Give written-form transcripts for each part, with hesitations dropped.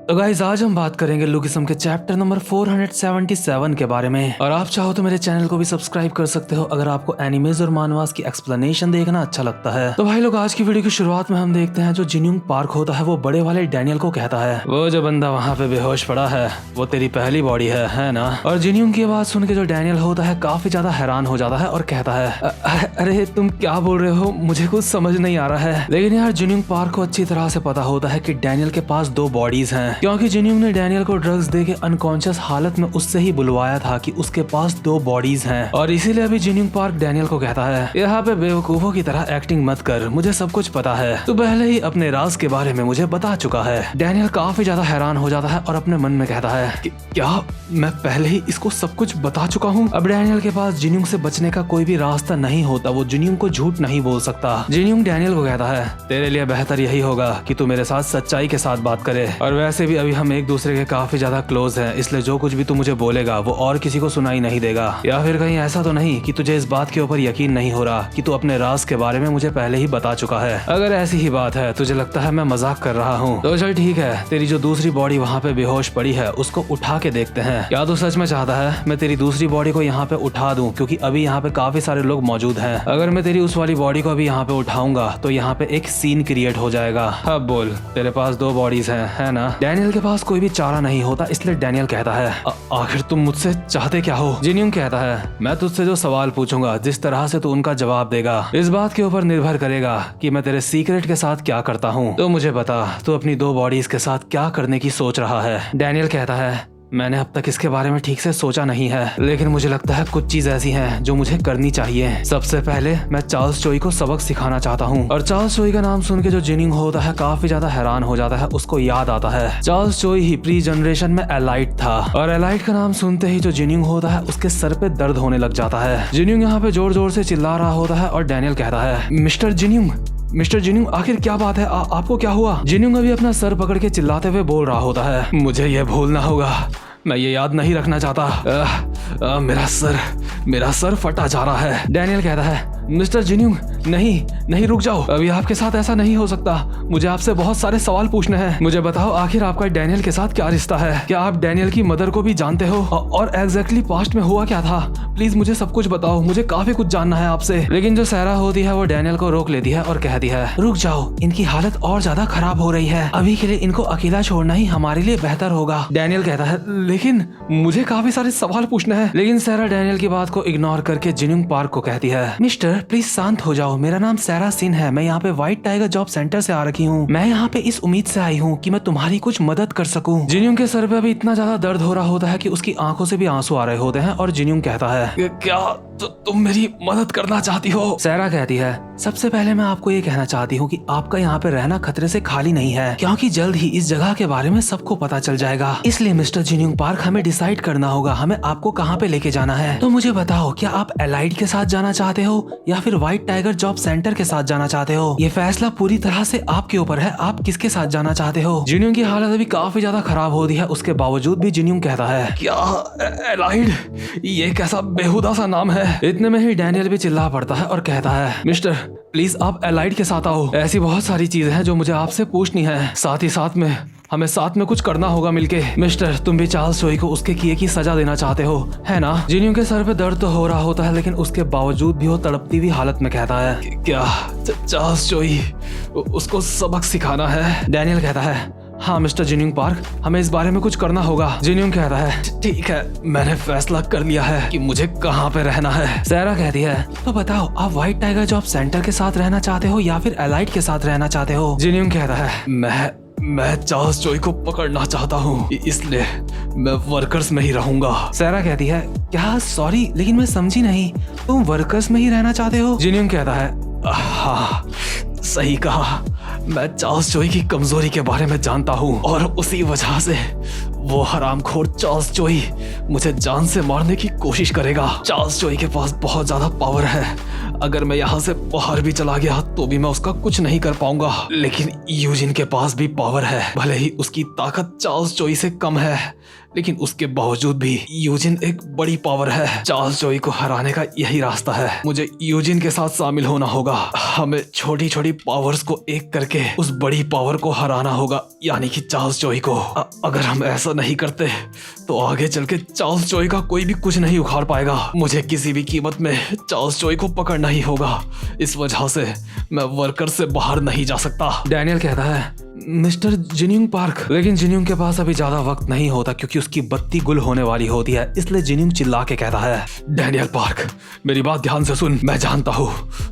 तो गाइस आज हम बात करेंगे लुकिज्म के चैप्टर नंबर 477 के बारे में। और आप चाहो तो मेरे चैनल को भी सब्सक्राइब कर सकते हो अगर आपको एनिमेज और मानवास की एक्सप्लेनेशन देखना अच्छा लगता है। तो भाई लोग आज की वीडियो की शुरुआत में हम देखते हैं जो जिन्यूंग पार्क होता है वो बड़े वाले डैनियल को कहता है, वो जो बंदा वहाँ पे बेहोश पड़ा है वो तेरी पहली बॉडी है ना। और जिन्यूंग की आवाज सुन के जो डैनियल होता है काफी ज्यादा हैरान हो जाता है और कहता है अरे तुम क्या बोल रहे हो, मुझे कुछ समझ नहीं आ रहा है। लेकिन यार जिन्यूंग पार्क को अच्छी तरह से पता होता है कि डैनियल के पास 2 बॉडीज हैं, क्योंकि जिन्यूंग ने डैनियल को ड्रग्स देके अनकॉन्शियस हालत में उससे ही बुलवाया था कि उसके पास 2 बॉडीज हैं। और इसीलिए अभी जिन्यूंग पार्क डैनियल को कहता है, यहाँ पे बेवकूफों की तरह एक्टिंग मत कर, मुझे सब कुछ पता है, तू पहले ही अपने राज के बारे में मुझे बता चुका है। डैनियल काफी ज्यादा हैरान हो जाता है और अपने मन में कहता है कि क्या मैं पहले ही इसको सब कुछ बता चुका हूँ। अब डैनियल के पास जिन्यूंग से बचने का कोई भी रास्ता नहीं होता, वो जिन्यूंग को झूठ नहीं बोल सकता। जिन्यूंग डैनियल को कहता है, तेरे लिए बेहतर यही होगा कि तू मेरे साथ सच्चाई के साथ बात करे, और वैसे भी अभी हम एक दूसरे के काफी ज्यादा क्लोज हैं, इसलिए जो कुछ भी तू मुझे बोलेगा वो और किसी को सुनाई नहीं देगा। या फिर कहीं ऐसा तो नहीं कि तुझे इस बात के ऊपर यकीन नहीं हो रहा कि तू अपने राज के बारे में मुझे पहले ही बता चुका है। अगर ऐसी ही बात है, तुझे लगता है मैं मजाक कर रहा हूँ, तो चल ठीक है, तेरी जो दूसरी बॉडी वहाँ पे बेहोश पड़ी है उसको उठा के देखते हैं। क्या तू सच में चाहता है मैं तेरी दूसरी बॉडी को यहाँ पे उठा दूं, क्योंकि अभी यहाँ पे काफी सारे लोग मौजूद हैं। अगर मैं तेरी उस वाली बॉडी को अभी यहाँ पे उठाऊंगा तो यहाँ पे एक सीन क्रिएट हो जाएगा। अब बोल, तेरे पास 2 बॉडीज हैं, है ना। डैनियल के पास कोई भी चारा नहीं होता, इसलिए डैनियल कहता है, आखिर तुम मुझसे चाहते क्या हो। जिन्यूंग कहता है, मैं तुझसे जो सवाल पूछूंगा जिस तरह से तू उनका जवाब देगा इस बात के ऊपर निर्भर करेगा कि मैं तेरे सीक्रेट के साथ क्या करता हूँ। तो मुझे बता, तू अपनी 2 बॉडीज के साथ क्या करने की सोच रहा है। डैनियल कहता है, मैंने अब तक इसके बारे में ठीक से सोचा नहीं है, लेकिन मुझे लगता है कुछ चीज ऐसी हैं जो मुझे करनी चाहिए। सबसे पहले मैं चार्ल्स चोई को सबक सिखाना चाहता हूँ। और चार्ल्स चोई का नाम सुन के जो जिन्यूंग होता है काफी ज्यादा हैरान हो जाता है, उसको याद आता है चार्ल्स चोई ही प्री जनरेशन में एलाइट था। और एलाइट का नाम सुनते ही जो जिन्यूंग होता है उसके सर पे दर्द होने लग जाता है। जिन्यूंग यहाँ पे जोर जोर से चिल्ला रहा होता है और डैनियल कहता है, मिस्टर जिन्यूंग आखिर क्या बात है, आपको क्या हुआ। जिन्यूंग अभी अपना सर पकड़ के चिल्लाते हुए बोल रहा होता है, मुझे ये भूलना होगा, मैं ये याद नहीं रखना चाहता। मेरा सर फटा जा रहा है। डैनियल कहता है, मिस्टर जिन्यूंग नहीं रुक जाओ, अभी आपके साथ ऐसा नहीं हो सकता, मुझे आपसे बहुत सारे सवाल पूछने हैं। मुझे बताओ आखिर आपका डैनियल के साथ क्या रिश्ता है, क्या आप डैनियल की मदर को भी जानते हो, और एग्जैक्टली पास्ट में हुआ क्या था। प्लीज मुझे सब कुछ बताओ, मुझे काफी कुछ जानना है आपसे। लेकिन जो सारा होती है वो डैनियल को रोक लेती है और कहती है, रुक जाओ, इनकी हालत और ज्यादा खराब हो रही है, अभी के लिए इनको अकेला छोड़ना ही हमारे लिए बेहतर होगा। डैनियल कहता है, लेकिन मुझे काफी सारे सवाल पूछने हैं। लेकिन सारा डैनियल की बात को इग्नोर करके जिन्यूंग पार्क को कहती है, मिस्टर प्लीज शांत हो जाओ, मेरा नाम सारा सिन है, मैं यहाँ पे व्हाइट टाइगर जॉब सेंटर से आ रखी हूँ, मैं यहाँ पे इस उम्मीद से आई हूँ कि मैं तुम्हारी कुछ मदद कर सकूँ। जिन्यूंग के सर पे अभी इतना ज्यादा दर्द हो रहा होता है कि उसकी आंखों से भी आंसू आ रहे होते हैं और जिन्यूंग कहता है, क्या तुम मेरी मदद करना चाहती हो। सारा कहती है, सबसे पहले मैं आपको ये कहना चाहती हूँ कि आपका यहाँ पे रहना खतरे से खाली नहीं है, क्योंकि जल्द ही इस जगह के बारे में सबको पता चल जाएगा। इसलिए मिस्टर जिन्यूंग पार्क हमें डिसाइड करना होगा हमें आपको कहाँ पे लेके जाना है। तो मुझे बताओ, क्या आप एलाइड के साथ जाना चाहते हो या फिर व्हाइट टाइगर जॉब सेंटर के साथ जाना चाहते हो। ये फैसला पूरी तरह से आपके ऊपर है, आप किसके साथ जाना चाहते हो। जिन्यूंग की हालत अभी काफी ज्यादा खराब होती है, उसके बावजूद भी जिन्यूंग कहता है, क्या एलाइड, ये कैसा बेहुदा सा नाम है। इतने में ही डैनियल भी चिल्ला पड़ता है और कहता है, मिस्टर प्लीज आप एलाइड के साथ आओ, ऐसी बहुत सारी चीजें हैं जो मुझे आपसे पूछनी है, साथ ही साथ में हमें साथ में कुछ करना होगा मिलके। मिस्टर तुम भी चार्ल्स चोई को उसके किए की सजा देना चाहते हो, है ना। जिन्यूंग के सर पे दर्द तो हो रहा होता है, लेकिन उसके बावजूद भी वो तड़पती हुई हालत में कहता है, क्या चार्ल्स चोई उसको सबक सिखाना है। डैनियल कहता है, हाँ मिस्टर जिन्यूंग पार्क, हमें इस बारे में कुछ करना होगा। जिन्यूंग कहता है, ठीक है, मैंने फैसला कर लिया है कि मुझे कहाँ पे रहना है। सारा कहती है, तो बताओ आप व्हाइट टाइगर जॉब सेंटर के साथ रहना चाहते हो या फिर एलाइड के साथ रहना चाहते हो। जिन्यूंग कहता है, मैं चार्ल्स चोई को पकड़ना चाहता हूँ, इसलिए मैं वर्कर्स में ही रहूंगा। सारा कहती है, क्या, सॉरी लेकिन मैं समझी नहीं, तुम वर्कर्स में ही रहना चाहते हो। जिन्यूंग कहता है, हाँ सही कहा, मैं चार्ल्स चोई की कमजोरी के बारे में जानता हूँ और उसी वजह से वो हरामखोर चार्ल्स चोई मुझे जान से मारने की कोशिश करेगा। चार्ल्स चोई के पास बहुत ज्यादा पावर है, अगर मैं यहाँ से बाहर भी चला गया तो भी मैं उसका कुछ नहीं कर पाऊंगा। लेकिन यूजिन के पास भी पावर है, भले ही उसकी ताकत चार्ल्स चोई से कम है, लेकिन उसके बावजूद भी यूजिन एक बड़ी पावर है। चार्ल्स जोई को हराने का यही रास्ता है। मुझे यूजिन के साथ शामिल होना होगा। हमें छोटी छोटी पावर्स को एक करके उस बड़ी पावर को हराना होगा, यानी कि चार्ल्स जोई को। अगर हम ऐसा नहीं करते तो आगे चल के चार्ल्स जोई का कोई भी कुछ नहीं उखाड़ पाएगा। मुझे किसी भी कीमत में चार्ल्स जोई को पकड़ना ही होगा। इस वजह से मैं वर्कर से बाहर नहीं जा सकता। डैनियल कहता है, मिस्टर जिन्यूंग पार्क। लेकिन जिन्यूंग के पास अभी ज्यादा वक्त नहीं होता क्योंकि उसकी बत्ती गुल होने वाली होती है। इसलिए जिन्यूंग चिल्ला के कहता है, डैनियल पार्क, मेरी बात ध्यान से सुन। मैं जानता हूँ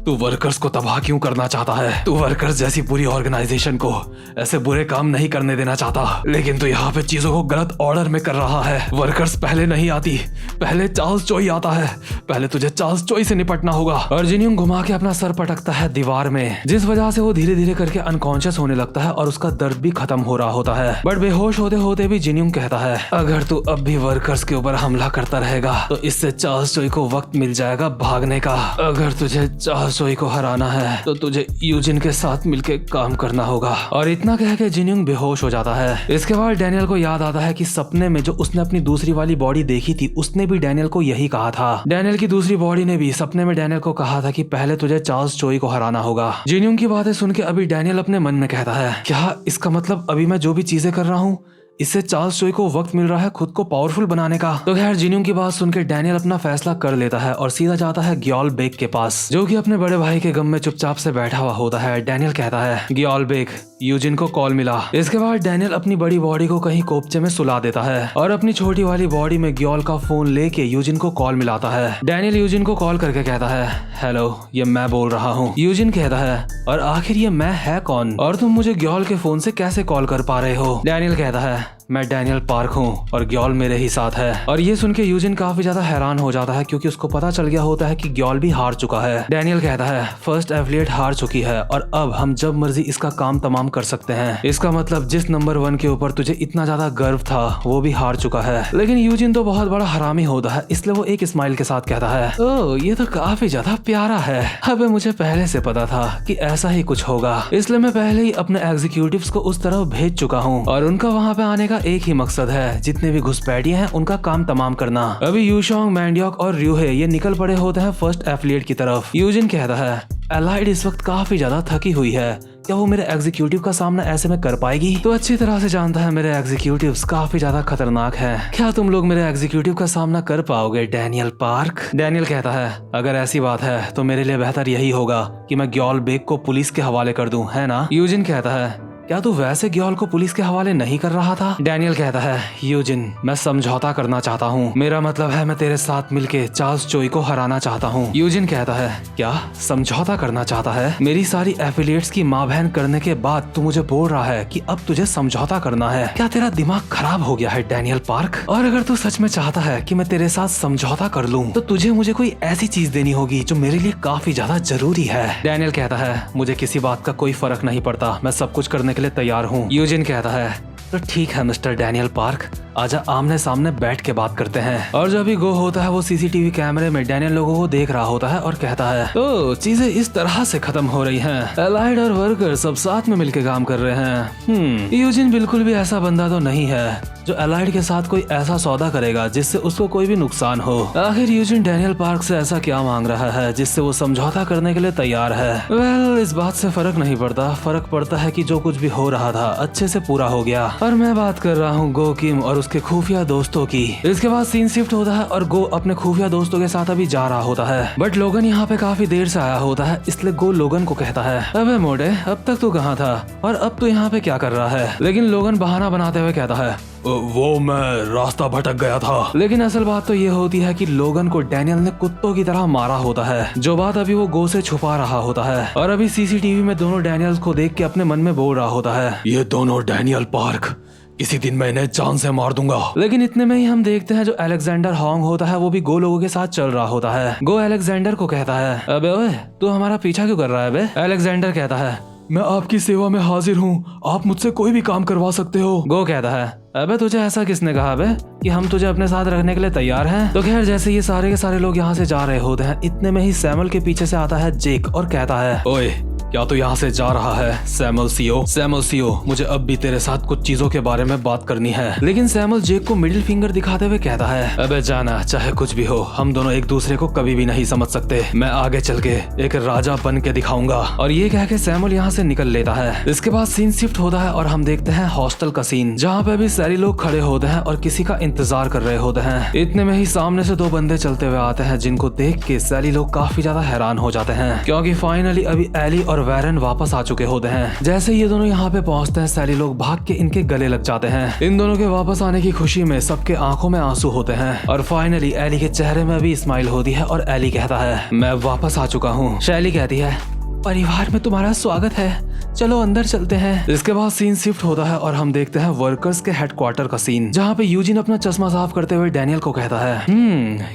तू वर्कर्स को तबाह क्यों करना चाहता है। तू वर्कर्स जैसी पूरी ऑर्गेनाइजेशन को ऐसे बुरे काम नहीं करने देना चाहता, लेकिन तू यहाँ पे चीजों को गलत ऑर्डर में कर रहा है। वर्कर्स पहले नहीं आती, पहले चार्ल्स जोई आता है। पहले तुझे चार्ल्स जोई से निपटना होगा। और जिन्यूंग घुमा के अपना सर पटकता है दीवार में, जिस वजह से वो धीरे धीरे करके अनकॉन्शियस होने लगता है और उसका दर्द भी खत्म हो रहा होता है। बट बेहोश होते होते भी जिन्यूंग कहता है, अगर तू अब भी वर्कर्स के ऊपर हमला करता रहेगा तो इससे चार्ल्स जोई को वक्त मिल जाएगा भागने का। अगर तुझे चार्ल्स जोई को हराना है तो तुझे यूजिन के साथ मिलकर काम करना होगा। और इतना कह के जिन्यूंग बेहोश हो जाता है। इसके बाद डैनियल को याद आता है कि सपने में जो उसने अपनी दूसरी वाली बॉडी देखी थी, उसने भी डैनियल को यही कहा था। डैनियल की दूसरी बॉडी ने भी सपने में डैनियल को कहा था कि पहले तुझे चार्ल्स जोई को हराना होगा। जिन्यूंग की बातें सुन के अभी डैनियल अपने मन में कहता है, क्या इसका मतलब अभी मैं जो भी चीजें कर रहा हूँ इससे चार्ल्स जोई को वक्त मिल रहा है खुद को पावरफुल बनाने का। तो खैर जिन्यूंग की बात सुनकर डैनियल अपना फैसला कर लेता है और सीधा जाता है ग्योल बेक के पास, जो कि अपने बड़े भाई के गम में चुपचाप से बैठा हुआ होता है। डैनियल कहता है, ग्योल बेक, यूजिन को कॉल मिला। इसके बाद डैनियल अपनी बड़ी बॉडी को कहीं कोपचे में सुला देता है और अपनी छोटी वाली बॉडी में ग्योल का फोन लेके यूजिन को कॉल मिलाता है। डैनियल यूजिन को कॉल करके कहता है, हेलो, ये मैं बोल रहा हूँ। यूजिन कहता है, और आखिर ये मैं है कौन और तुम मुझे ग्योल के फोन से कैसे कॉल कर पा रहे हो। डैनियल कहता है, मैं डैनियल पार्क हूँ और ग्योल मेरे ही साथ है। और ये सुन के यूजिन काफी ज्यादा हैरान हो जाता है क्योंकि उसको पता चल गया होता है कि ग्योल भी हार चुका है। डैनियल कहता है, फर्स्ट एफिलिएट हार चुकी है और अब हम जब मर्जी इसका काम तमाम कर सकते हैं। इसका मतलब जिस नंबर 1 के ऊपर तुझे इतना ज्यादा गर्व था वो भी हार चुका है। लेकिन यूजिन तो बहुत बड़ा हरामी होता है, इसलिए वो एक स्माइल के साथ कहता है, ओह ये तो काफी ज्यादा प्यारा है। अबे मुझे पहले से पता था कि ऐसा ही कुछ होगा, इसलिए मैं पहले ही अपने एग्जीक्यूटिव्स को उस तरफ भेज चुका हूँ और उनका वहाँ पे आने का एक ही मकसद है, जितने भी घुसपैठिए हैं उनका काम तमाम करना। अभी यूशोंग, मैंडियोक और र्यूहे ये निकल पड़े होते हैं फर्स्ट एफिलिएट की तरफ। यूजिन कहता है, एलाइड इस वक्त काफी ज्यादा थकी हुई है, क्या वो मेरे एग्जीक्यूटिव का सामना ऐसे में कर पाएगी। तो अच्छी तरह से जानता है मेरे एग्जीक्यूटिव्स काफी ज्यादा खतरनाक हैं। क्या तुम लोग मेरे एग्जीक्यूटिव का सामना कर पाओगे डैनियल पार्क। डैनियल कहता है, अगर ऐसी बात है तो मेरे लिए बेहतर यही होगा कि मैं ग्योल बेक को पुलिस के हवाले कर दूं, है ना। यूजिन कहता है, क्या तू वैसे ग्योल को पुलिस के हवाले नहीं कर रहा था। डैनियल कहता है, यूजिन, मैं समझौता करना चाहता हूँ। मेरा मतलब है मैं तेरे साथ मिलके चार्ल्स जोई को हराना चाहता हूँ। यूजिन कहता है, क्या समझौता करना चाहता है। मेरी सारी एफिलिएट्स की माँ बहन करने के बाद तू मुझे बोल रहा है कि अब तुझे समझौता करना है। क्या तेरा दिमाग खराब हो गया है डैनियल पार्क। और अगर तू सच में चाहता है कि मैं तेरे साथ समझौता कर लूँ तो तुझे मुझे कोई ऐसी चीज देनी होगी जो मेरे लिए काफी ज्यादा जरूरी है। डैनियल कहता है, मुझे किसी बात का कोई फर्क नहीं पड़ता, मैं सब कुछ करने के लिए तैयार हूँ। यूजिन कहता है, तो ठीक है मिस्टर डैनियल पार्क, आजा आमने सामने बैठ के बात करते हैं। और जब भी गो होता है वो सीसीटीवी कैमरे में डैनियल लोगों को देख रहा होता है और कहता है, तो चीजें इस तरह से खत्म हो रही हैं। एलाइड और वर्कर सब साथ में मिलकर काम कर रहे हैं। यूजिन बिल्कुल भी ऐसा बंदा तो नहीं है जो एलाइड के साथ कोई ऐसा सौदा करेगा जिससे उसको कोई भी नुकसान हो। आखिर यूजिन डैनियल पार्क से ऐसा क्या मांग रहा है जिससे वो समझौता करने के लिए तैयार है। वेल, इस बात से फर्क नहीं पड़ता, फर्क पड़ता है कि जो कुछ भी हो रहा था अच्छे से पूरा हो गया। और मैं बात कर रहा हूँ गो किम और उसके खुफिया दोस्तों की। इसके बाद सीन शिफ्ट होता है और गो अपने खुफिया दोस्तों के साथ अभी जा रहा होता है, बट लोगन यहाँ पे काफी देर से आया होता है, इसलिए गो लोगन को कहता है, अबे मोड़े, अब तक तू कहाँ था और अब तू यहाँ पे क्या कर रहा है। लेकिन लोगन बहाना बनाते हुए कहता है, वो मैं रास्ता भटक गया था। लेकिन असल बात तो ये होती है कि लोगन को डैनियल ने कुत्तों की तरह मारा होता है, जो बात अभी वो गो से छुपा रहा होता है। और अभी सीसीटीवी में दोनों डैनियल्स को देख के अपने मन में बोल रहा होता है, ये दोनों डैनियल पार्क, किसी दिन मैं इन्हें जान से मार दूंगा। लेकिन इतने में ही हम देखते हैं जो अलेक्जेंडर हॉन्ग होता है वो भी गो लोगों के साथ चल रहा होता है। गो अलेक्जेंडर को कहता है, अबे ओए, तू हमारा पीछा क्यों कर रहा है बे। अलेक्जेंडर कहता है, मैं आपकी सेवा में हाजिर हूँ, आप मुझसे कोई भी काम करवा सकते हो। गो कहता है, अबे तुझे ऐसा किसने कहा बे कि हम तुझे अपने साथ रखने के लिए तैयार हैं। तो खैर जैसे ये सारे के सारे लोग यहाँ से जा रहे होते हैं, इतने में ही सैमुअल के पीछे से आता है जेक और कहता है, ओए क्या तू यहाँ से जा रहा है सैमुअल सीओ? सैमुअल सीओ, मुझे अब भी तेरे साथ कुछ चीजों के बारे में बात करनी है। लेकिन सैमुअल जेक को मिडिल फिंगर दिखाते हुए कहता है, अबे जाना, चाहे कुछ भी हो, हम दोनों एक दूसरे को कभी भी नहीं समझ सकते। मैं आगे चल के एक राजा बन के दिखाऊंगा। और ये कह के सैमुअल यहाँ से निकल लेता है। इसके बाद सीन शिफ्ट होता है और हम देखते हैं हॉस्टल का सीन, जहाँ पे भी सारे लोग खड़े होते हैं और किसी का इंतजार कर रहे होते हैं। इतने में ही सामने से दो बंदे चलते हुए आते हैं, जिनको देख के सैली लोग काफी ज्यादा हैरान हो जाते हैं, क्योंकि फाइनली अभी एली और वैरन वापस आ चुके होते हैं। जैसे ये दोनों यहाँ पे पहुँचते हैं, सैली लोग भाग के इनके गले लग जाते हैं। इन दोनों के वापस आने की खुशी में सबके आंखों में आंसू होते हैं और फाइनली एली के चेहरे में भी स्माइल होती है और एली कहता है, मैं वापस आ चुका हूँ। शैली कहती है, परिवार में तुम्हारा स्वागत है, चलो अंदर चलते हैं। इसके बाद सीन शिफ्ट होता है और हम देखते हैं वर्कर्स के हेडक्वार्टर का सीन, जहाँ पे यूजिन अपना चश्मा साफ करते हुए डैनियल को कहता है,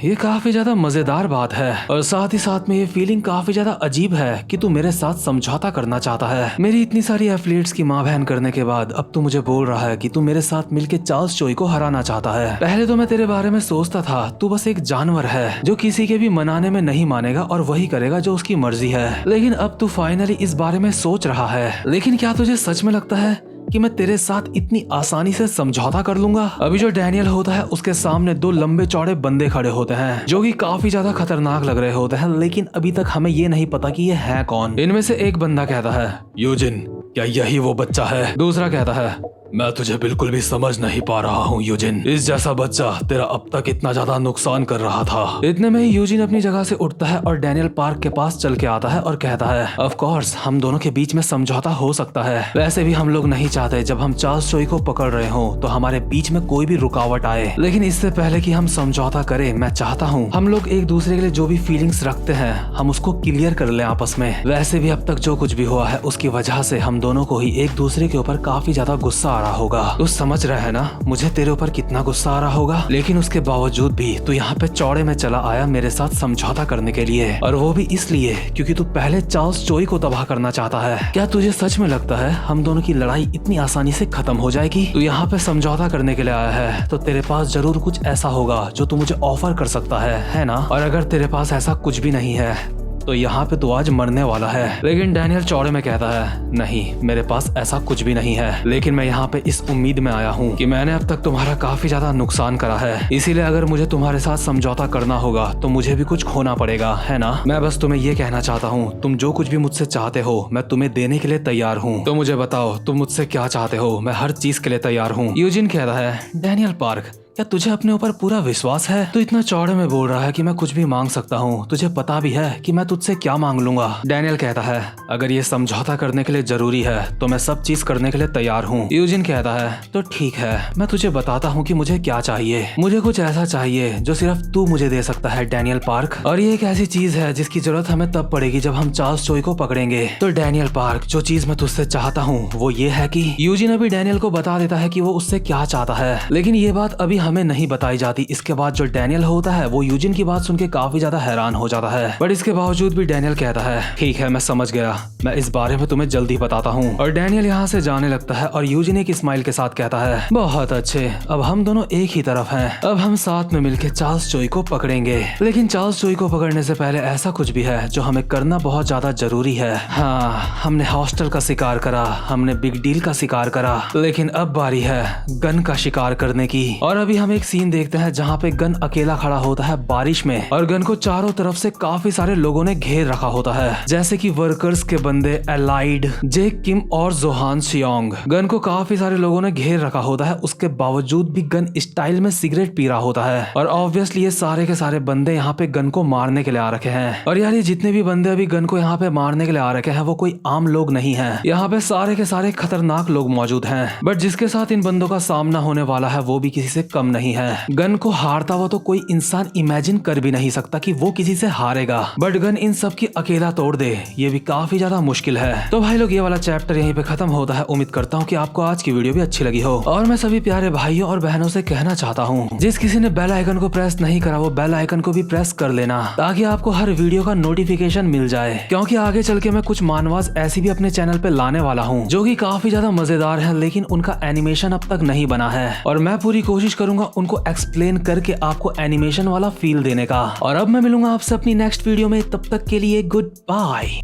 ये काफी ज्यादा मजेदार बात है और साथ ही साथ में ये फीलिंग काफी ज्यादा अजीब है कि तू मेरे साथ समझौता करना चाहता है। मेरी इतनी सारी एथलीट्स की माँ बहन करने के बाद अब तू मुझे बोल रहा है कि तू मेरे साथ मिलके चार्ल्स चोई को हराना चाहता है। पहले तो मैं तेरे बारे में सोचता था तू बस एक जानवर है जो किसी के भी मनाने में नहीं मानेगा और वही करेगा जो उसकी मर्जी है, लेकिन अब तू फाइनली इस बारे में सोच रहा है। लेकिन क्या तुझे सच में लगता है कि मैं तेरे साथ इतनी आसानी से समझौता कर लूंगा? अभी जो डैनियल होता है उसके सामने दो लंबे चौड़े बंदे खड़े होते हैं जो कि काफी ज्यादा खतरनाक लग रहे होते हैं, लेकिन अभी तक हमें ये नहीं पता कि ये है कौन। इनमें से एक बंदा कहता है, यूजिन, क्या यही वो बच्चा है? दूसरा कहता है, मैं तुझे बिल्कुल भी समझ नहीं पा रहा हूँ यूजिन, इस जैसा बच्चा तेरा अब तक इतना ज्यादा नुकसान कर रहा था। इतने में ही यूजिन अपनी जगह से उठता है और डैनियल पार्क के पास चल के आता है और कहता है, ऑफ कोर्स हम दोनों के बीच में समझौता हो सकता है। वैसे भी हम लोग नहीं चाहते जब हम चार्ल्स चोई को पकड़ रहे हो तो हमारे बीच में कोई भी रुकावट आए, लेकिन इससे पहले कि हम समझौता करें मैं चाहता हूँ हम लोग एक दूसरे के लिए जो भी फीलिंग्स रखते हैं हम उसको क्लियर कर ले आपस में। वैसे भी अब तक जो कुछ भी हुआ है उसकी वजह से हम दोनों को ही एक दूसरे के ऊपर काफी ज्यादा गुस्सा आ रहा होगा। तो समझ रहा है ना मुझे तेरे ऊपर कितना गुस्सा आ रहा होगा, लेकिन उसके बावजूद भी तू यहाँ पे चौड़े में चला आया मेरे साथ समझौता करने के लिए, और वो भी इसलिए क्योंकि तू पहले चार्ल्स चोई को तबाह करना चाहता है। क्या तुझे सच में लगता है हम दोनों की लड़ाई इतनी आसानी से खत्म हो जाएगी? तू यहाँ पे समझौता करने के लिए आया है तो तेरे पास जरूर कुछ ऐसा होगा जो तू मुझे ऑफर कर सकता है ना? और अगर तेरे पास ऐसा कुछ भी नहीं है तो यहाँ पे तो आज मरने वाला है। लेकिन डैनियल चौड़े में कहता है, नहीं मेरे पास ऐसा कुछ भी नहीं है, लेकिन मैं यहाँ पे इस उम्मीद में आया हूँ कि मैंने अब तक तुम्हारा काफी ज्यादा नुकसान करा है, इसीलिए अगर मुझे तुम्हारे साथ समझौता करना होगा तो मुझे भी कुछ खोना पड़ेगा, है ना? मैं बस तुम्हें ये कहना चाहता हूँ तुम जो कुछ भी मुझसे चाहते हो मैं तुम्हें देने के लिए तैयार हूँ, तो मुझे बताओ तुम मुझसे क्या चाहते हो? मैं हर चीज के लिए तैयार हूँ। यूजिन कहता है, डैनियल पार्क, क्या तुझे अपने ऊपर पूरा विश्वास है? तू इतना चौड़े में बोल रहा है कि मैं कुछ भी मांग सकता हूँ, तुझे पता भी है कि मैं तुझसे क्या मांग लूंगा। डैनियल कहता है, अगर ये समझौता करने के लिए जरूरी है तो मैं सब चीज करने के लिए तैयार हूँ। यूजिन कहता है, तो ठीक है मैं तुझे बताता हूँ कि मुझे क्या चाहिए। मुझे कुछ ऐसा चाहिए जो सिर्फ तू मुझे दे सकता है डैनियल पार्क, और ये एक ऐसी चीज है जिसकी जरूरत हमें तब पड़ेगी जब हम चार्ल्स चोई को पकड़ेंगे। तो डैनियल पार्क, जो चीज मैं तुझसे चाहता हूँ वो ये है कि यूजिन अभी डैनियल को बता देता है कि वो उससे क्या चाहता है, लेकिन ये बात अभी हमें नहीं बताई जाती। इसके बाद जो डैनियल होता है वो यूजिन की बात सुन के काफी ज्यादा हैरान हो जाता है, पर इसके बावजूद भी डैनियल कहता है, ठीक है मैं समझ गया, मैं इस बारे में तुम्हें जल्दी बताता हूँ। और डैनियल यहाँ से जाने लगता है और यूजिन एक स्माइल के साथ कहता है, बहुत अच्छे, अब हम दोनों एक ही तरफ हैं, अब हम साथ में मिलकर चार्ल्स चोई को पकड़ेंगे। लेकिन चार्ल्स चोई को पकड़ने से पहले ऐसा कुछ भी है जो हमें करना बहुत ज्यादा जरूरी है। हाँ, हमने हॉस्टल का शिकार करा, हमने बिग डील का शिकार करा, लेकिन अब बारी है गन का शिकार करने की। और अभी हम एक सीन देखते हैं जहाँ पे गन अकेला खड़ा होता है बारिश में, और गन को चारों तरफ से काफी सारे लोगों ने घेर रखा होता है, जैसे कि वर्कर्स के बंदे एलाइड, जेक किम और जोहान सियोंग। गन को काफी सारे लोगों ने घेर रखा होता है, उसके बावजूद भी गन स्टाइल में सिगरेट पी रहा होता है, और ऑब्वियसली ये सारे के सारे बंदे यहाँ पे गन को मारने के लिए आ रखे हैं। और यार ये जितने भी बंदे अभी गन को यहाँ पे मारने के लिए आ रखे हैं वो कोई आम लोग नहीं है, यहाँ पे सारे के सारे खतरनाक लोग मौजूद हैं, बट जिसके साथ इन बंदों का सामना होने वाला है वो भी किसी से कम नहीं है। गन को हारता हुआ तो कोई इंसान इमेजिन कर भी नहीं सकता कि वो किसी से हारेगा, बट गन इन सब की अकेला तोड़ दे ये भी काफी ज्यादा मुश्किल है। तो भाई लोग ये वाला चैप्टर यहीं पे खत्म होता है। उम्मीद करता हूँ कि आपको आज की वीडियो भी अच्छी लगी हो, और मैं सभी प्यारे भाइयों और बहनों से कहना चाहता हूँ जिस किसी ने बेल आइकन को प्रेस नहीं करा वो बेल आइकन को भी प्रेस कर लेना, ताकि आपको हर वीडियो का नोटिफिकेशन मिल जाए, क्योंकि आगे चल के मैं कुछ मानवास ऐसी भी अपने चैनल पे लाने वाला हूँ जो कि काफी ज्यादा मजेदार है, लेकिन उनका एनिमेशन अब तक नहीं बना है, और मैं पूरी कोशिश करूंगा उनको एक्सप्लेन करके आपको एनिमेशन वाला फील देने का। और अब मैं मिलूंगा आपसे अपनी नेक्स्ट वीडियो में, तब तक के लिए गुड बाय।